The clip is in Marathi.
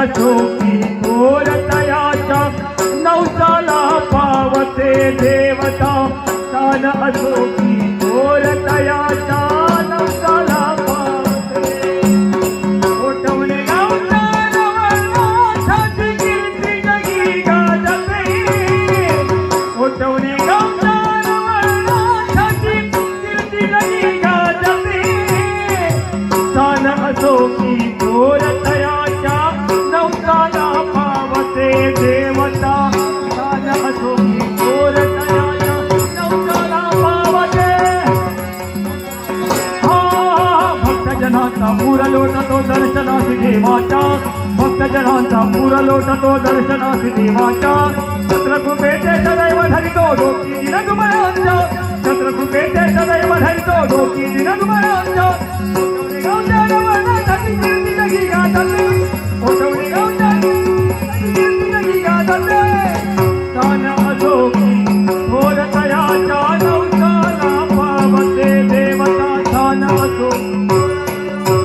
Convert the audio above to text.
असो की थोर तयाच्या नवसाला पावते देवता स्थान असो की थोर तयाच्या नवसाला पावते ओटवणे गावतार वर्णाची कीर्ती जगी गाजते ओटवणे गावतार वर्णाची कीर्ती जगी गाजते स्थान असो की थोर तयाच्या नवसाला पावते देवता स्थान असो की थोर तयाच्या नवसाला पावते भक्तजनांचा पूर लोटतो दर्शनासी देवाच्या भक्तजनांचा पूर लोटतो दर्शनासी देवाच्या छत्रकुपेचे सदैव धरितो डोकी दिनगुमरांच्या छत्रकुपेचे सदैव धरितो डोकी दिनगुमरांच्या कीर्ती जगी गाजते ओटवणे गावच्या कीर्ती जगी गाजते